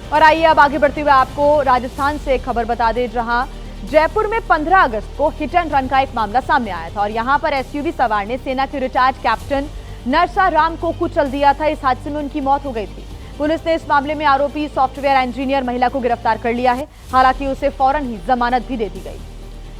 और आइए अब आगे बढ़ते हुए आपको राजस्थान से एक खबर बता दें, जहां जयपुर में 15 अगस्त को हिट एंड रन का एक मामला सामने आया था और यहां पर एसयूवी सवार ने सेना के रिटायर्ड कैप्टन नरसा राम को कुचल दिया था। इस हादसे में उनकी मौत हो गई थी। पुलिस ने इस मामले में आरोपी सॉफ्टवेयर इंजीनियर महिला को गिरफ्तार कर लिया है। हालांकि उसे फौरन ही जमानत भी दे दी गई।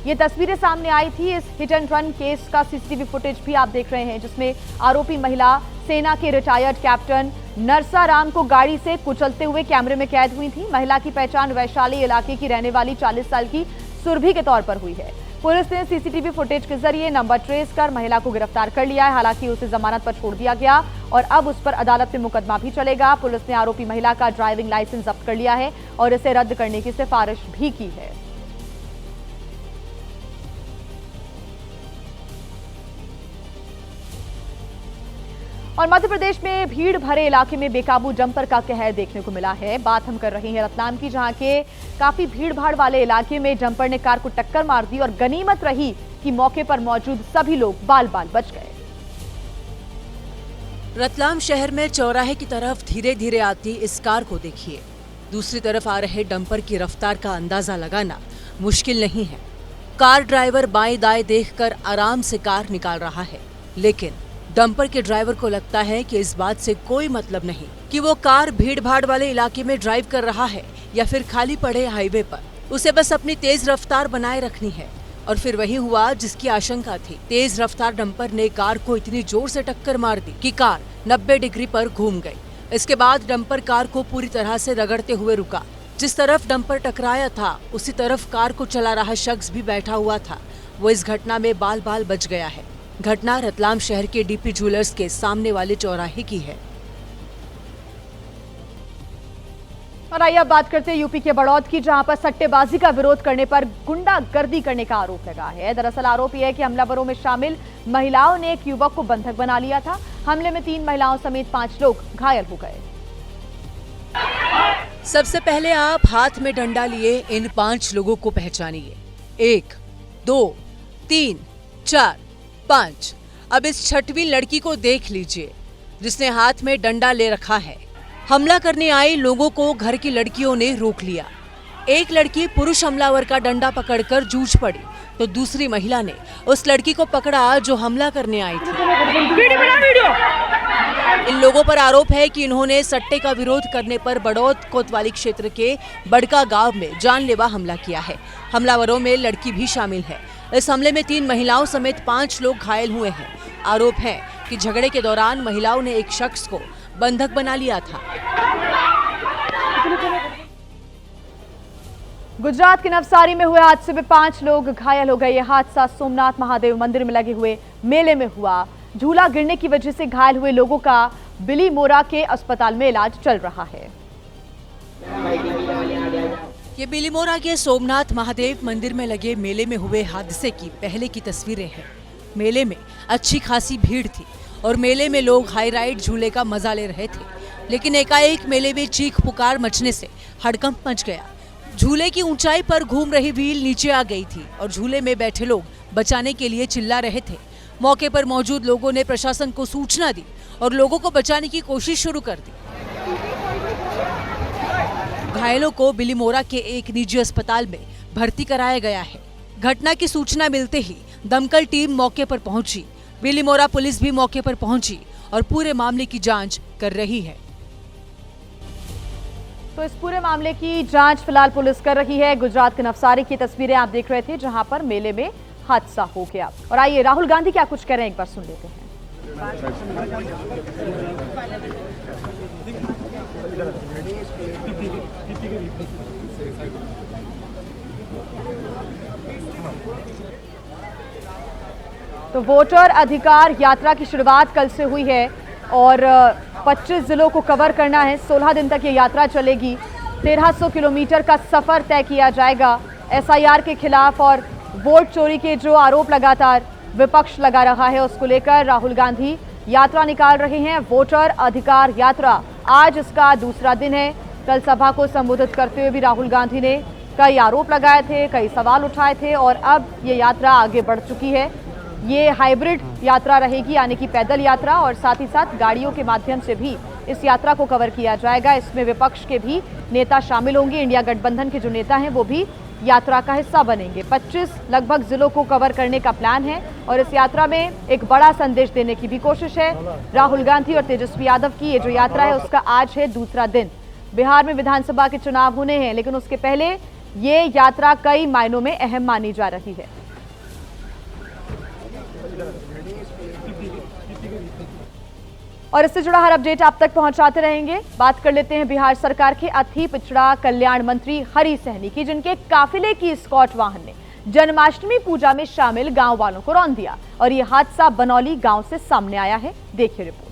ये तस्वीरें सामने आई थी। इस हिट एंड रन केस का सीसीटीवी फुटेज भी आप देख रहे हैं, जिसमें आरोपी महिला सेना के रिटायर्ड कैप्टन नरसा राम को गाड़ी से कुचलते हुए कैमरे में कैद हुई थी। महिला की पहचान वैशाली इलाके की रहने वाली 40 साल की सुरभि के तौर पर हुई है। पुलिस ने सीसीटीवी फुटेज के जरिए नंबर ट्रेस कर महिला को गिरफ्तार कर लिया है। हालांकि उसे जमानत पर छोड़ दिया गया और अब उस पर अदालत में मुकदमा भी चलेगा। पुलिस ने आरोपी महिला का ड्राइविंग लाइसेंस जब्त कर लिया है और इसे रद्द करने की सिफारिश भी की है। और मध्य प्रदेश में भीड़ भरे इलाके में बेकाबू डंपर का कहर देखने को मिला है। बात हम कर रहे हैं रतलाम की, जहां के काफी भीड़ भाड़ वाले इलाके में डंपर ने कार को टक्कर मार दी और गनीमत रही कि मौके पर मौजूद सभी लोग बाल बाल बच गए। रतलाम शहर में चौराहे की तरफ धीरे धीरे आती इस कार को देखिए। दूसरी तरफ आ रहे डंपर की रफ्तार का अंदाजा लगाना मुश्किल नहीं है। कार ड्राइवर बाएं दाएं देखकर आराम से कार निकाल रहा है, लेकिन डंपर के ड्राइवर को लगता है कि इस बात से कोई मतलब नहीं कि वो कार भीड़ भाड़ वाले इलाके में ड्राइव कर रहा है या फिर खाली पड़े हाईवे पर। उसे बस अपनी तेज रफ्तार बनाए रखनी है। और फिर वही हुआ जिसकी आशंका थी। तेज रफ्तार डंपर ने कार को इतनी जोर से टक्कर मार दी कि कार 90 डिग्री पर घूम गई। इसके बाद डंपर कार को पूरी तरह से रगड़ते हुए रुका। जिस तरफ डंपर टकराया था उसी तरफ कार को चला रहा शख्स भी बैठा हुआ था। वो इस घटना में बाल बाल बच गया है। घटना रतलाम शहर के डीपी ज्वेलर्स के सामने वाले चौराहे की है। और आइए अब बात करते हैं यूपी के बड़ौद की, जहां पर सट्टेबाजी का विरोध करने पर गुंडागर्दी करने का आरोप लगा है। दरअसल आरोप यह है कि हमलावरों में शामिल महिलाओं ने एक युवक को बंधक बना लिया था। हमले में 3 महिलाओं समेत 5 लोग घायल हो गए। सबसे पहले आप हाथ में डंडा लिए इन 5 लोगों को पहचानिए। 1, 2, 3, 4, 5। अब इस छठवीं लड़की को देख लीजिए, जिसने हाथ में डंडा ले रखा है। हमला करने आए लोगों को घर की लड़कियों ने रोक लिया। एक लड़की पुरुष हमलावर का डंडा पकड़कर जूझ पड़ी, तो दूसरी महिला ने उस लड़की को पकड़ा जो हमला करने आई थी। इन लोगों पर आरोप है कि इन्होंने सट्टे का विरोध करने पर बड़ौद कोतवाली क्षेत्र के बड़का गांव में जानलेवा हमला किया है। हमलावरों में लड़की भी शामिल है। इस हमले में 3 महिलाओं समेत 5 लोग घायल हुए हैं। आरोप है कि झगड़े के दौरान महिलाओं ने एक शख्स को बंधक बना लिया था। गुजरात के नवसारी में हुए हादसे में 5 लोग घायल हो गए। यह हादसा सोमनाथ महादेव मंदिर में लगे हुए मेले में हुआ। झूला गिरने की वजह से घायल हुए लोगों का बिलीमोरा के अस्पताल में इलाज चल रहा है। ये बिलीमोरा के सोमनाथ महादेव मंदिर में लगे मेले में हुए हादसे की पहले की तस्वीरें हैं। मेले में अच्छी खासी भीड़ थी और मेले में लोग हाई राइड झूले का मजा ले रहे थे, लेकिन एकाएक मेले में चीख पुकार मचने से हड़कंप मच गया। झूले की ऊंचाई पर घूम रही व्हील नीचे आ गई थी और झूले में बैठे लोग बचाने के लिए चिल्ला रहे थे। मौके पर मौजूद लोगों ने प्रशासन को सूचना दी और लोगों को बचाने की कोशिश शुरू कर दी। घायलों को बिलीमोरा के एक निजी अस्पताल में भर्ती कराया गया है। घटना की सूचना मिलते ही दमकल टीम मौके पर पहुंची। बिलीमोरा पुलिस भी मौके पर पहुंची और पूरे मामले की जांच कर रही है। तो इस पूरे मामले की जांच फिलहाल पुलिस कर रही है। गुजरात के नवसारी की तस्वीरें आप देख रहे थे, जहां पर मेले में हादसा हो गया। और आइए राहुल गांधी क्या कुछ कह रहे हैं, एक बार सुन लेते हैं। तो वोटर अधिकार यात्रा की शुरुआत कल से हुई है और 25 जिलों को कवर करना है। 16 दिन तक ये यात्रा चलेगी। 1300 किलोमीटर का सफर तय किया जाएगा। एसआईआर के खिलाफ और वोट चोरी के जो आरोप लगातार विपक्ष लगा रहा है, उसको लेकर राहुल गांधी यात्रा निकाल रहे हैं। वोटर अधिकार यात्रा आज इसका दूसरा दिन है। कल सभा को संबोधित करते हुए भी राहुल गांधी ने कई आरोप लगाए थे, कई सवाल उठाए थे और अब ये यात्रा आगे बढ़ चुकी है। ये हाइब्रिड यात्रा रहेगी, यानी कि पैदल यात्रा और साथ ही साथ गाड़ियों के माध्यम से भी इस यात्रा को कवर किया जाएगा। इसमें विपक्ष के भी नेता शामिल होंगे। इंडिया गठबंधन के जो नेता हैं वो भी यात्रा का हिस्सा बनेंगे। 25 लगभग जिलों को कवर करने का प्लान है और इस यात्रा में एक बड़ा संदेश देने की भी कोशिश है। राहुल गांधी और तेजस्वी यादव की ये जो यात्रा है उसका आज है दूसरा दिन। बिहार में विधानसभा के चुनाव होने हैं, लेकिन उसके पहले ये यात्रा कई मायनों में अहम मानी जा रही है। और इससे जुड़ा हर अपडेट आप तक पहुंचाते रहेंगे। बात कर लेते हैं बिहार सरकार के अति पिछड़ा कल्याण मंत्री हरि सहनी की, जिनके काफिले की स्कॉट वाहन ने जन्माष्टमी पूजा में शामिल गांव वालों को रौंद दिया और ये हादसा बनौली गांव से सामने आया है। देखिए रिपोर्ट।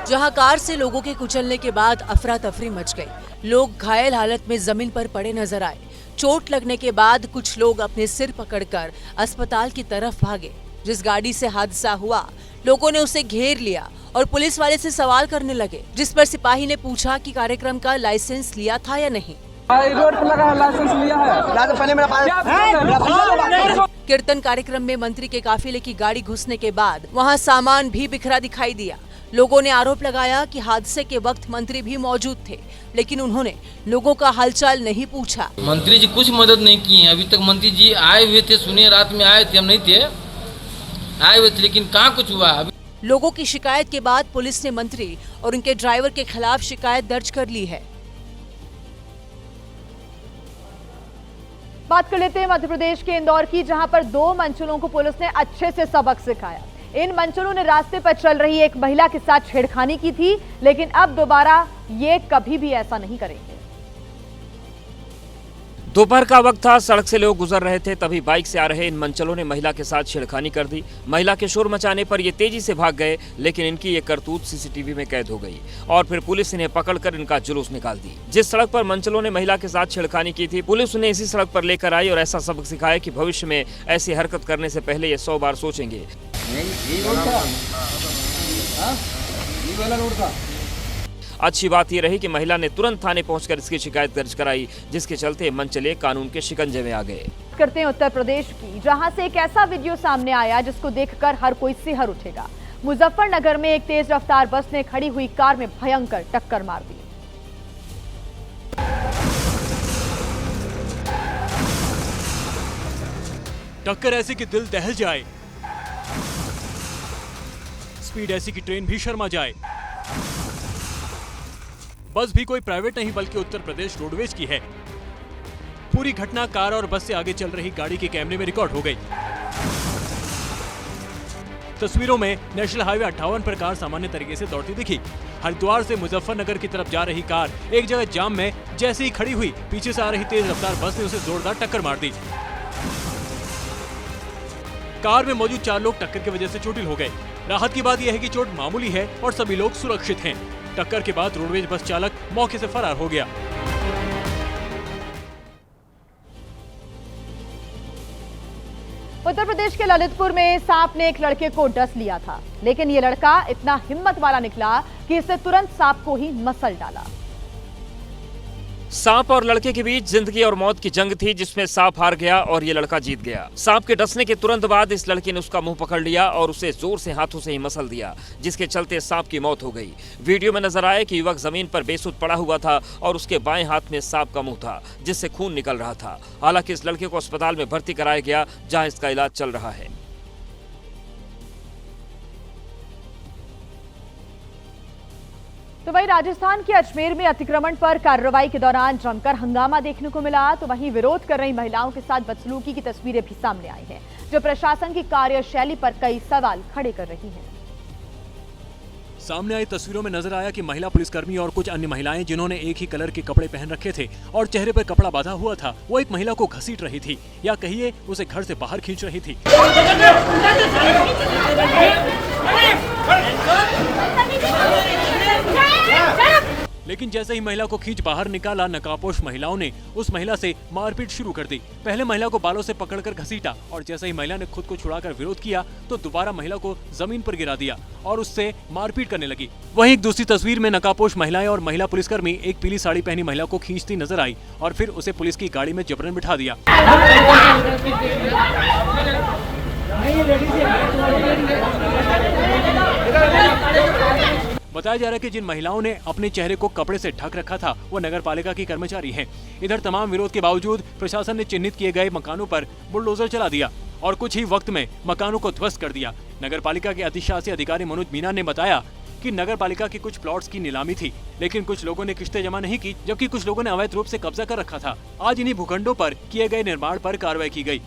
जहां कार से लोगों के कुचलने के बाद अफरा तफरी मच गई। लोग घायल हालत में जमीन पर पड़े नजर आए। चोट लगने के बाद कुछ लोग अपने सिर पकड़कर अस्पताल की तरफ भागे। जिस गाड़ी से हादसा हुआ, लोगों ने उसे घेर लिया और पुलिस वाले से सवाल करने लगे, जिस पर सिपाही ने पूछा कि कार्यक्रम का लाइसेंस लिया था या नहीं। रोड पर लगा है, लाइसेंस लिया है। कीर्तन कार्यक्रम में मंत्री के काफिले की गाड़ी घुसने के बाद वहां सामान भी बिखरा दिखाई दिया। लोगों ने आरोप लगाया कि हादसे के वक्त मंत्री भी मौजूद थे, लेकिन उन्होंने लोगों का हालचाल नहीं पूछा। मंत्री जी कुछ मदद नहीं की है। अभी तक मंत्री जी आए हुए थे, सुनिए रात में आए थे, हम नहीं थे, आए हुए थे, लेकिन कहाँ कुछ हुआ। अभी लोगों की शिकायत के बाद पुलिस ने मंत्री और उनके ड्राइवर के खिलाफ शिकायत दर्ज कर ली है। बात कर लेते हैं मध्य प्रदेश के इंदौर की, जहां पर 2 मंचलों को पुलिस ने अच्छे से सबक सिखाया। इन मंचलों ने रास्ते पर चल रही एक महिला के साथ छेड़खानी की थी, लेकिन अब दोबारा ये कभी भी ऐसा नहीं करेंगे। दोपहर का वक्त था, सड़क से लोग गुजर रहे थे, तभी बाइक से आ रहे इन मंचलों ने महिला के साथ छेड़खानी कर दी। महिला के शोर मचाने पर ये तेजी से भाग गए, लेकिन इनकी ये करतूत सीसीटीवी में कैद हो गई और फिर पुलिस इन्हें पकड़कर इनका जुलूस निकाल दी। जिस सड़क पर मंचलों ने महिला के साथ छेड़खानी की थी, पुलिस उन्हें इसी सड़क पर लेकर आई और ऐसा सबक सिखाया कि भविष्य में ऐसी हरकत करने से पहले ये 100 बार सोचेंगे। अच्छी बात यह रही कि महिला ने तुरंत थाने पहुंचकर इसकी शिकायत दर्ज कराई, जिसके चलते मंचले कानून के शिकंजे में आ गए। करते हैं उत्तर प्रदेश की, जहां से एक ऐसा वीडियो सामने आया जिसको देखकर हर कोई सिहर उठेगा। मुजफ्फरनगर में एक तेज रफ्तार बस ने खड़ी हुई कार में भयंकर टक्कर मार दी। टक्कर ऐसी कि दिल दहल जाए, स्पीड ऐसी कि ट्रेन भी शर्मा जाए। बस भी कोई प्राइवेट नहीं बल्कि उत्तर प्रदेश रोडवेज की है। पूरी घटना कार और बस से आगे चल रही गाड़ी के कैमरे में रिकॉर्ड हो गई। तस्वीरों में नेशनल हाईवे 58 पर कार सामान्य तरीके से दौड़ती दिखी। हरिद्वार से मुजफ्फरनगर की तरफ जा रही कार एक जगह जाम में जैसे ही खड़ी हुई, पीछे से आ रही तेज रफ्तार बस ने उसे जोरदार टक्कर मार दी। कार में मौजूद 4 लोग टक्कर की वजह से चोटिल हो गए। राहत की बात यह है कि चोट मामूली है और सभी लोग सुरक्षित हैं। टक्कर के बाद रोडवेज बस चालक मौके से फरार हो गया। उत्तर प्रदेश के ललितपुर में सांप ने एक लड़के को डस लिया था, लेकिन ये लड़का इतना हिम्मत वाला निकला कि इसने तुरंत सांप को ही मसल डाला। सांप और लड़के के बीच जिंदगी और मौत की जंग थी, जिसमें सांप हार गया और ये लड़का जीत गया। सांप के डसने के तुरंत बाद इस लड़के ने उसका मुंह पकड़ लिया और उसे जोर से हाथों से ही मसल दिया, जिसके चलते सांप की मौत हो गई। वीडियो में नजर आया कि युवक जमीन पर बेसुध पड़ा हुआ था और उसके बाएं हाथ में सांप का मुंह था, जिससे खून निकल रहा था। हालांकि इस लड़के को अस्पताल में भर्ती कराया गया, जहां इसका इलाज चल रहा है। तो वहीं राजस्थान के अजमेर में अतिक्रमण पर कार्रवाई के दौरान जमकर हंगामा देखने को मिला। तो वहीं विरोध कर रही महिलाओं के साथ बदसलूकी की तस्वीरें भी सामने आई हैं, जो प्रशासन की कार्यशैली पर कई सवाल खड़े कर रही हैं। सामने आई तस्वीरों में नजर आया कि महिला पुलिसकर्मी और कुछ अन्य महिलाएं जिन्होंने एक ही कलर के कपड़े पहन रखे थे और चेहरे पर कपड़ा बांधा हुआ था, वो एक महिला को घसीट रही थी, या कहिए उसे घर से बाहर खींच रही थी। लेकिन जैसे ही महिला को खींच बाहर निकाला, नकाबपोश महिलाओं ने उस महिला से मारपीट शुरू कर दी। पहले महिला को बालों से पकड़कर घसीटा और जैसे ही महिला ने खुद को छुड़ाकर विरोध किया तो दोबारा महिला को जमीन पर गिरा दिया और उससे मारपीट करने लगी। वहीं एक दूसरी तस्वीर में नकाबपोश महिलाएं और महिला पुलिसकर्मी एक पीली साड़ी पहनी महिला को खींचती नजर आई और फिर उसे पुलिस की गाड़ी में जबरन बिठा दिया। बताया जा रहा है कि जिन महिलाओं ने अपने चेहरे को कपड़े से ढक रखा था वो नगर पालिका की कर्मचारी हैं। इधर तमाम विरोध के बावजूद प्रशासन ने चिन्हित किए गए मकानों पर बुलडोजर चला दिया और कुछ ही वक्त में मकानों को ध्वस्त कर दिया। नगर पालिका के अधिशासी अधिकारी मनोज मीना ने बताया कि नगर पालिका के कुछ प्लॉट्स की नीलामी थी, लेकिन कुछ लोगों ने किस्तें जमा नहीं की, जबकि कुछ लोगों ने अवैध रूप से कब्जा कर रखा था। आज इन्हीं भूखंडों पर किए गए निर्माण पर कार्रवाई की गई।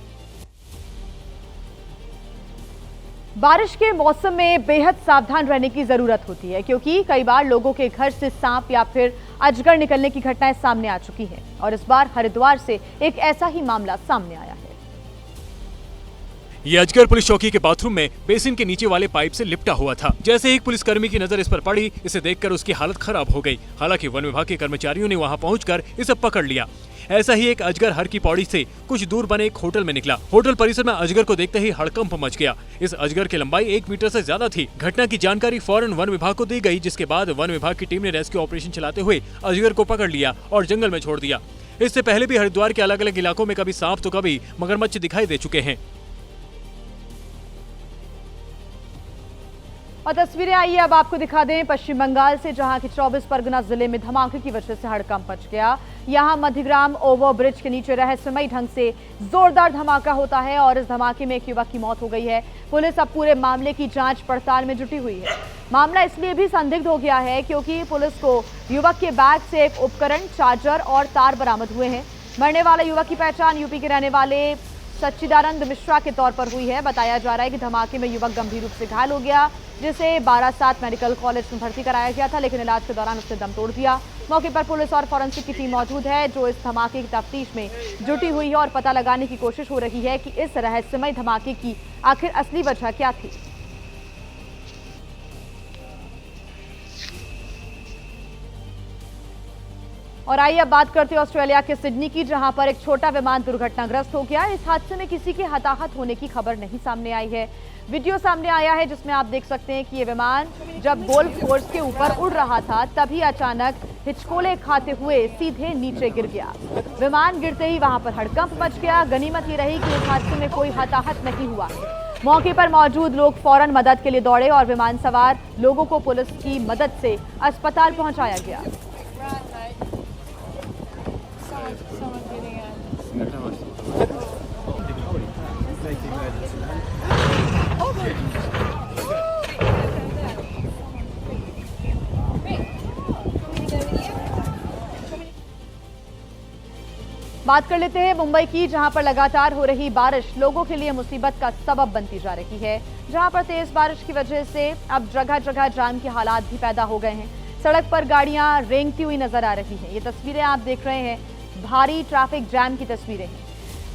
बारिश के मौसम में बेहद सावधान रहने की जरूरत होती है, क्योंकि कई बार लोगों के घर से सांप या फिर अजगर निकलने की घटनाएं सामने आ चुकी हैं और इस बार हरिद्वार से एक ऐसा ही मामला सामने आया है। ये अजगर पुलिस चौकी के बाथरूम में बेसिन के नीचे वाले पाइप से लिपटा हुआ था। जैसे एक पुलिसकर्मी की नजर इस पर पड़ी, इसे देखकर उसकी हालत खराब हो गई। हालांकि वन विभाग के कर्मचारियों ने वहां पहुंचकर इसे पकड़ लिया। ऐसा ही एक अजगर हर की पौड़ी से कुछ दूर बने एक होटल में निकला। होटल परिसर में अजगर को देखते ही हड़कंप मच गया। इस अजगर की लंबाई 1 मीटर से ज्यादा थी। घटना की जानकारी फौरन वन विभाग को दी गई, जिसके बाद वन विभाग की टीम ने रेस्क्यू ऑपरेशन चलाते हुए अजगर को पकड़ लिया और जंगल में छोड़ दिया। इससे पहले भी हरिद्वार के अलग अलग इलाकों में कभी सांप तो कभी मगरमच्छ दिखाई दे चुके हैं। और तस्वीरें आइए अब आपको दिखा दें पश्चिम बंगाल से, जहां की 24 परगना जिले में धमाके की वजह से हड़कंप मच गया। यहां मध्यग्राम ओवर ब्रिज के नीचे रहस्यमयी ढंग से जोरदार धमाका होता है और इस धमाके में एक युवक की मौत हो गई है। पुलिस अब पूरे मामले की जांच पड़ताल में जुटी हुई है। मामला इसलिए भी संदिग्ध हो गया है क्योंकि पुलिस को युवक के बैग से एक उपकरण, चार्जर और तार बरामद हुए हैं। मरने वाले युवक की पहचान यूपी के रहने वाले सच्चिदानंद मिश्रा के तौर पर हुई है। बताया जा रहा है कि धमाके में युवक गंभीर रूप से घायल हो गया, जिसे बारासात मेडिकल कॉलेज में भर्ती कराया गया था, लेकिन इलाज के दौरान उसने दम तोड़ दिया। मौके पर पुलिस और फॉरेंसिक की टीम मौजूद है, जो इस धमाके की तफ्तीश में जुटी हुई है और पता लगाने की कोशिश हो रही है कि इस रहस्यमय धमाके की आखिर असली वजह क्या थी। और आइए अब बात करते हैं ऑस्ट्रेलिया के सिडनी की, जहां पर एक छोटा विमान दुर्घटनाग्रस्त हो गया। इस हादसे में किसी के हताहत होने की खबर नहीं सामने आई है। वीडियो सामने आया है जिसमें आप देख सकते हैं कि ये विमान जब गोल्फ कोर्स के ऊपर उड़ रहा था तभी अचानक हिचकोले खाते हुए सीधे नीचे गिर गया। विमान गिरते ही वहां पर हड़कंप मच गया। गनीमत ये रही कि इस हादसे में कोई हताहत नहीं हुआ। मौके पर मौजूद लोग फौरन मदद के लिए दौड़े और विमान सवार लोगों को पुलिस की मदद से अस्पताल पहुंचाया गया। बात कर लेते हैं मुंबई की, जहां पर लगातार हो रही बारिश लोगों के लिए मुसीबत का सबब बनती जा रही है। जहां पर तेज बारिश की वजह से अब जगह जगह जाम के हालात भी पैदा हो गए हैं। सड़क पर गाड़ियां रेंगती हुई नजर आ रही हैं। ये तस्वीरें आप देख रहे हैं, भारी ट्रैफिक जैम की तस्वीरें हैं।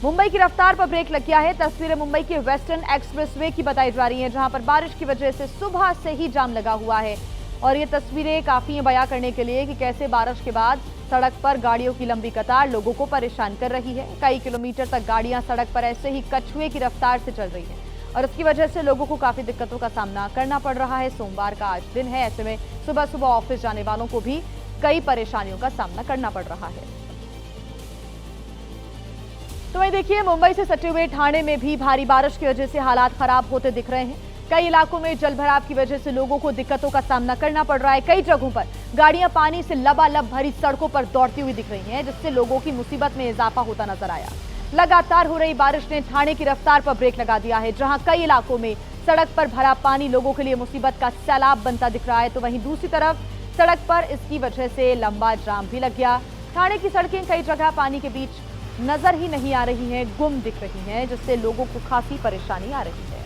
मुंबई की रफ्तार पर ब्रेक लग गया है। तस्वीरें मुंबई के वेस्टर्न एक्सप्रेसवे की बताई जा रही हैं, जहां पर बारिश की वजह से सुबह से ही जाम लगा हुआ है। और ये तस्वीरें काफी हैं बयां करने के लिए कि कैसे बारिश के बाद सड़क पर गाड़ियों की लंबी कतार लोगों को परेशान कर रही है। कई किलोमीटर तक गाड़ियां सड़क पर ऐसे ही कछुए की रफ्तार से चल रही हैं और इसकी वजह से लोगों को काफी दिक्कतों का सामना करना पड़ रहा है। सोमवार का आज दिन है, ऐसे में सुबह सुबह ऑफिस जाने वालों को भी कई परेशानियों का सामना करना पड़ रहा है। तो वहीं देखिए, मुंबई से सटे हुए ठाणे में भी भारी बारिश की वजह से हालात खराब होते दिख रहे हैं। कई इलाकों में जलभराव की वजह से लोगों को दिक्कतों का सामना करना पड़ रहा है। कई जगहों पर गाड़ियां पानी से लबालब भरी सड़कों पर दौड़ती हुई दिख रही हैं, जिससे लोगों की मुसीबत में इजाफा होता नजर आया। लगातार हो रही बारिश ने ठाणे की रफ्तार पर ब्रेक लगा दिया है, जहां कई इलाकों में सड़क पर भरा पानी लोगों के लिए मुसीबत का सैलाब बनता दिख रहा है। तो वहीं दूसरी तरफ सड़क पर इसकी वजह से लंबा जाम भी लग गया। ठाणे की सड़कें कई जगह पानी के बीच नजर ही नहीं आ रही हैं, गुम दिख रही हैं, जिससे लोगों को काफी परेशानी आ रही है।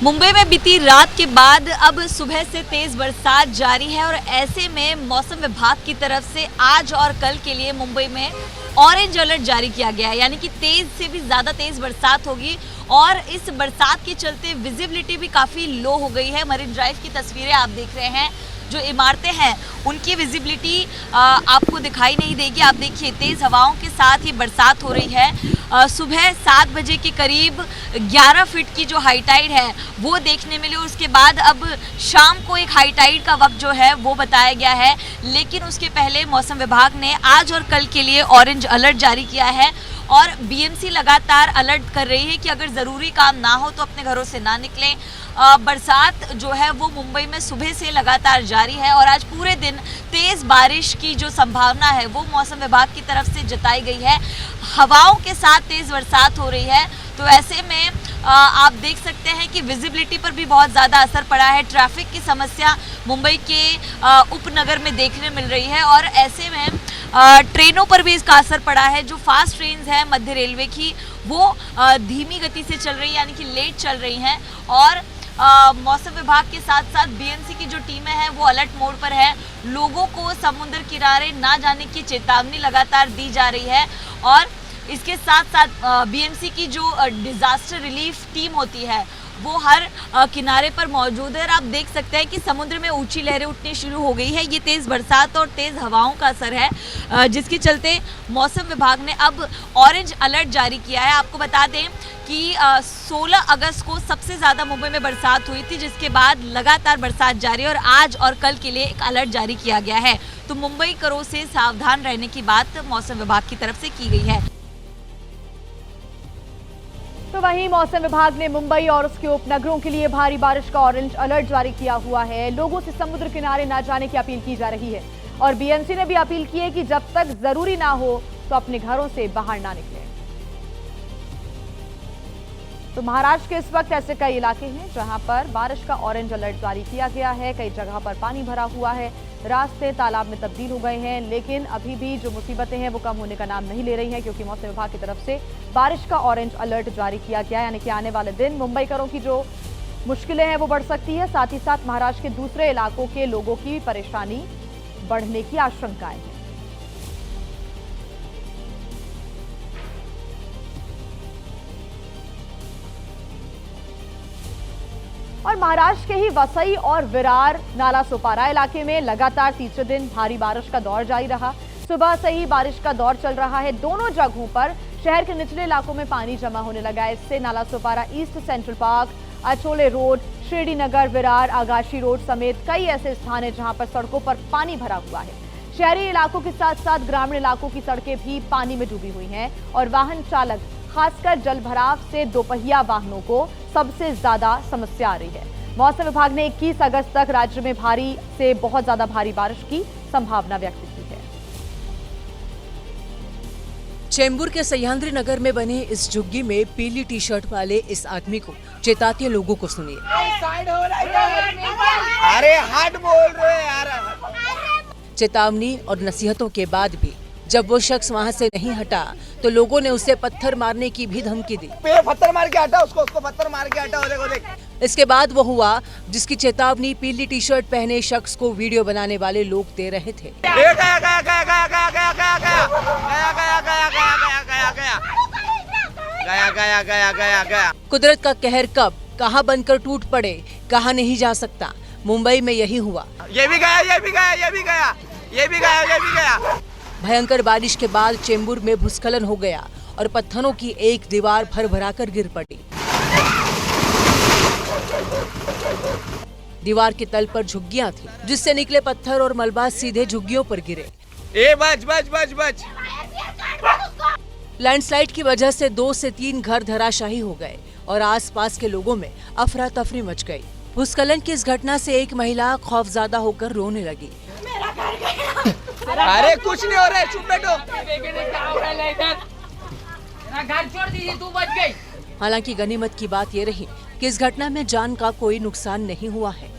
मुंबई में बीती रात के बाद अब सुबह से तेज बरसात जारी है और ऐसे में मौसम विभाग की तरफ से आज और कल के लिए मुंबई में ऑरेंज अलर्ट जारी किया गया है, यानी कि तेज से भी ज़्यादा तेज बरसात होगी। और इस बरसात के चलते विजिबिलिटी भी काफ़ी लो हो गई है। मरीन ड्राइव की तस्वीरें आप देख रहे हैं, जो इमारतें हैं उनकी विजिबिलिटी आपको दिखाई नहीं देगी। आप देखिए, तेज़ हवाओं के साथ ही बरसात हो रही है। सुबह 7 बजे के करीब 11 फीट की जो हाई टाइड है वो देखने मिली। उसके बाद अब शाम को एक हाई टाइड का वक्त जो है वो बताया गया है, लेकिन उसके पहले मौसम विभाग ने आज और कल के लिए ऑरेंज अलर्ट जारी किया है। और बीएमसी लगातार अलर्ट कर रही है कि अगर ज़रूरी काम ना हो तो अपने घरों से ना निकलें। बरसात जो है वो मुंबई में सुबह से लगातार जारी है और आज पूरे दिन तेज़ बारिश की जो संभावना है वो मौसम विभाग की तरफ से जताई गई है। हवाओं के साथ तेज़ बरसात हो रही है, तो ऐसे में आप देख सकते हैं कि विजिबिलिटी पर भी बहुत ज़्यादा असर पड़ा है। ट्रैफिक की समस्या मुंबई के उपनगर में देखने मिल रही है और ऐसे में ट्रेनों पर भी इसका असर पड़ा है। जो फास्ट ट्रेन्स हैं मध्य रेलवे की वो धीमी गति से चल रही है, यानी कि लेट चल रही हैं और मौसम विभाग के साथ साथ बीएमसी की जो टीमें हैं वो अलर्ट मोड पर है। लोगों को समुद्र किनारे ना जाने की चेतावनी लगातार दी जा रही है और इसके साथ साथ बीएमसी की जो डिजास्टर रिलीफ टीम होती है वो हर किनारे पर मौजूद है और आप देख सकते हैं कि समुद्र में ऊंची लहरें उठनी शुरू हो गई है। ये तेज़ बरसात और तेज़ हवाओं का असर है जिसके चलते मौसम विभाग ने अब ऑरेंज अलर्ट जारी किया है। आपको बता दें कि 16 अगस्त को सबसे ज़्यादा मुंबई में बरसात हुई थी, जिसके बाद लगातार बरसात जारी है और आज और कल के लिए एक अलर्ट जारी किया गया है। तो मुंबई करों से सावधान रहने की बात मौसम विभाग की तरफ से की गई है। तो वहीं मौसम विभाग ने मुंबई और उसके उपनगरों के लिए भारी बारिश का ऑरेंज अलर्ट जारी किया हुआ है। लोगों से समुद्र किनारे न जाने की अपील की जा रही है और बीएमसी ने भी अपील की है कि जब तक जरूरी ना हो तो अपने घरों से बाहर ना निकलें। तो महाराष्ट्र के इस वक्त ऐसे कई इलाके हैं जहां पर बारिश का ऑरेंज अलर्ट जारी किया गया है। कई जगह पर पानी भरा हुआ है, रास्ते तालाब में तब्दील हो गए हैं, लेकिन अभी भी जो मुसीबतें हैं वो कम होने का नाम नहीं ले रही हैं, क्योंकि मौसम विभाग की तरफ से बारिश का ऑरेंज अलर्ट जारी किया गया, यानी कि आने वाले दिन मुंबईकरों की जो मुश्किलें हैं वो बढ़ सकती है। साथ ही साथ महाराष्ट्र के दूसरे इलाकों के लोगों की परेशानी बढ़ने की आशंकाएं हैं। और महाराष्ट्र के ही वसई और विरार नाला सोपारा इलाके में लगातार तीसरे दिन भारी बारिश का दौर जारी रहा। सुबह से ही बारिश का दौर चल रहा है। दोनों जगहों पर शहर के निचले इलाकों में पानी जमा होने लगा है। इससे Nala Sopara east central park, Achole road, Shirdi Nagar, Virar, Agashi road समेत कई ऐसे स्थान हैं जहां पर सड़कों पर पानी भरा हुआ है। शहरी इलाकों के साथ साथ ग्रामीण इलाकों की सड़कें भी पानी में डूबी हुई हैं और वाहन चालक, खासकर जलभराव से दोपहिया वाहनों को सबसे ज्यादा समस्या आ रही है। मौसम विभाग ने 21 अगस्त तक राज्य में भारी से बहुत ज्यादा भारी बारिश की संभावना व्यक्त की है। चेंबूर के सह्याद्री नगर में बने इस झुग्गी में पीली टी शर्ट वाले इस आदमी को चेताते लोगों को सुनिए। अरे हट बोल रहे यार। चेतावनी और नसीहतों के बाद भी जब वो शख्स वहां से नहीं हटा तो लोगों ने उसे पत्थर मारने की भी धमकी दी। पत्थर मार के हटा उसको पत्थर मार के हटा। देखो देख। इसके बाद वो हुआ जिसकी चेतावनी पीली टी शर्ट पहने शख्स को वीडियो बनाने वाले लोग दे रहे थे। कुदरत का कहर कब कहां बनकर टूट पड़े कहा नहीं जा सकता। मुंबई में यही हुआ। ये भी गया, ये भी गया, ये भी गया, ये भी गया, ये भी गया। भयंकर बारिश के बाद चेंबूर में भूस्खलन हो गया और पत्थरों की एक दीवार भर-भराकर गिर पड़ी। दीवार के तल पर झुग्गियां थी, जिससे निकले पत्थर और मलबा सीधे झुग्गियों पर गिरे। ए बच बच बच बच। लैंडस्लाइड की वजह से 2 से 3 घर धराशायी हो गए और आसपास के लोगों में अफरा तफरी मच गई। भूस्खलन की इस घटना से एक महिला खौफजदा होकर रोने लगी। अरे कुछ नहीं हो रहा है, चुप बैठो। घर छोड़ दीजिए, तू बच गई। हालांकि गनीमत की बात ये रही कि इस घटना में जान का कोई नुकसान नहीं हुआ है।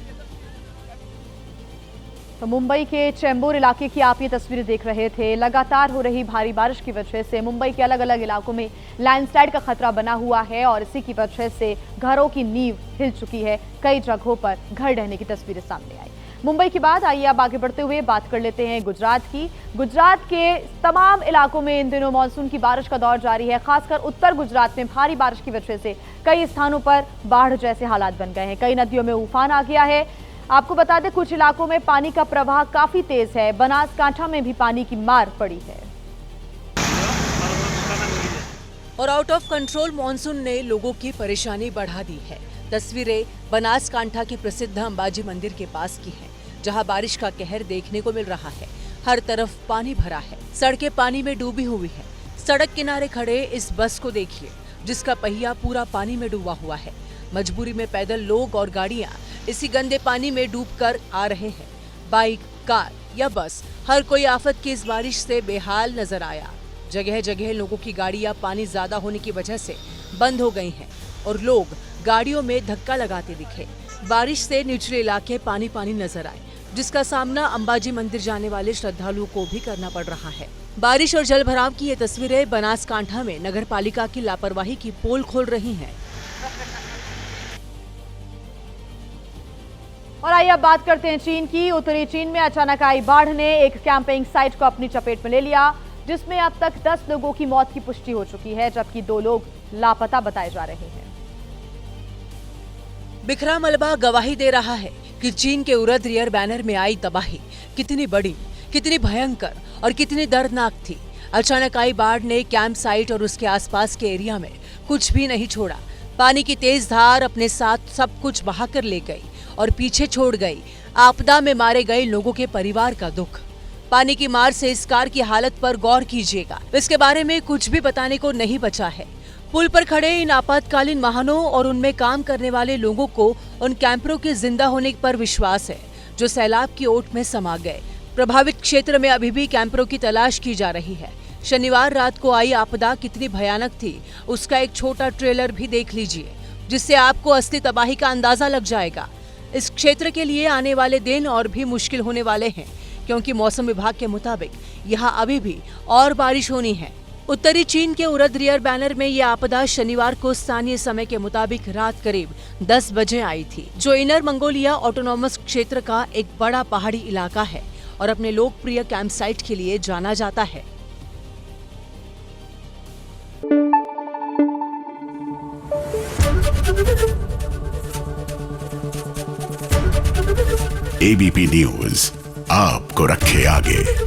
तो मुंबई के चेंबूर इलाके की आप ये तस्वीरें देख रहे थे। लगातार हो रही भारी बारिश की वजह से मुंबई के अलग अलग इलाकों में लैंडस्लाइड का खतरा बना हुआ है और इसी की वजह से घरों की नींव हिल चुकी है। कई जगहों पर घर ढहने की तस्वीरें सामने आई। मुंबई के बाद आइए अब आगे बढ़ते हुए बात कर लेते हैं गुजरात की। गुजरात के तमाम इलाकों में इन दिनों मानसून की बारिश का दौर जारी है। खासकर उत्तर गुजरात में भारी बारिश की वजह से कई स्थानों पर बाढ़ जैसे हालात बन गए हैं। कई नदियों में उफान आ गया है। आपको बता दें कुछ इलाकों में पानी का प्रवाह काफी तेज है। बनासकांठा में भी पानी की मार पड़ी है। और आउट ऑफ कंट्रोल मॉनसून ने लोगों की परेशानी बढ़ा दी है। तस्वीरें बनासकांठा के प्रसिद्ध अंबाजी मंदिर के पास की हैं, जहां बारिश का कहर देखने को मिल रहा है। हर तरफ पानी भरा है, सड़कें पानी में डूबी हुई है। सड़क किनारे खड़े इस बस को देखिए, जिसका पहिया पूरा पानी में डूबा हुआ है। मजबूरी में पैदल लोग और गाड़ियां इसी गंदे पानी में डूबकर आ रहे हैं। बाइक, कार या बस, हर कोई आफत की इस बारिश से बेहाल नजर आया। जगह जगह लोगों की गाड़ियां पानी ज्यादा होने की वजह से बंद हो गई हैं और लोग गाड़ियों में धक्का लगाते दिखे। बारिश से निचले इलाके पानी पानी नजर आए, जिसका सामना अंबाजी मंदिर जाने वाले श्रद्धालुओं को भी करना पड़ रहा है। बारिश और जलभराव की ये तस्वीरें बनासकांठा में नगर पालिका की लापरवाही की पोल खोल रही हैं। और आइए अब बात करते हैं चीन की। उत्तरी चीन में अचानक आई बाढ़ ने एक कैंपिंग साइट को अपनी चपेट में ले लिया, जिसमें अब तक 10 लोगों की मौत की पुष्टि हो चुकी है, जबकि 2 लोग लापता बताए जा रहे हैं। बिखरा मलबा गवाही दे रहा है कि चीन के उरद रियर बैनर में आई तबाही कितनी बड़ी, कितनी भयंकर और कितनी दर्दनाक थी। अचानक आई बाढ़ ने कैंप साइट और उसके आसपास के एरिया में कुछ भी नहीं छोड़ा। पानी की तेज धार अपने साथ सब कुछ बहाकर ले गई और पीछे छोड़ गई आपदा में मारे गए लोगों के परिवार का दुख। पानी की मार से इस कार की हालत पर गौर कीजिएगा, इसके बारे में कुछ भी बताने को नहीं बचा है। पुल पर खड़े इन आपातकालीन वाहनों और उनमें काम करने वाले लोगों को उन कैंपरों के जिंदा होने पर विश्वास है, जो सैलाब की ओट में समा गए। प्रभावित क्षेत्र में अभी भी कैंपरों की तलाश की जा रही है। शनिवार रात को आई आपदा कितनी भयानक थी, उसका एक छोटा ट्रेलर भी देख लीजिए, जिससे आपको असली तबाही का अंदाजा लग जाएगा। इस क्षेत्र के लिए आने वाले दिन और भी मुश्किल होने वाले हैं, क्योंकि मौसम विभाग के मुताबिक यहाँ अभी भी और बारिश होनी है। उत्तरी चीन के उरद रियर बैनर में यह आपदा शनिवार को स्थानीय समय के मुताबिक रात करीब 10 बजे आई थी, जो इनर मंगोलिया ऑटोनॉमस क्षेत्र का एक बड़ा पहाड़ी इलाका है और अपने लोकप्रिय कैंप साइट के लिए जाना जाता है। एबीपी न्यूज आपको रखे आगे।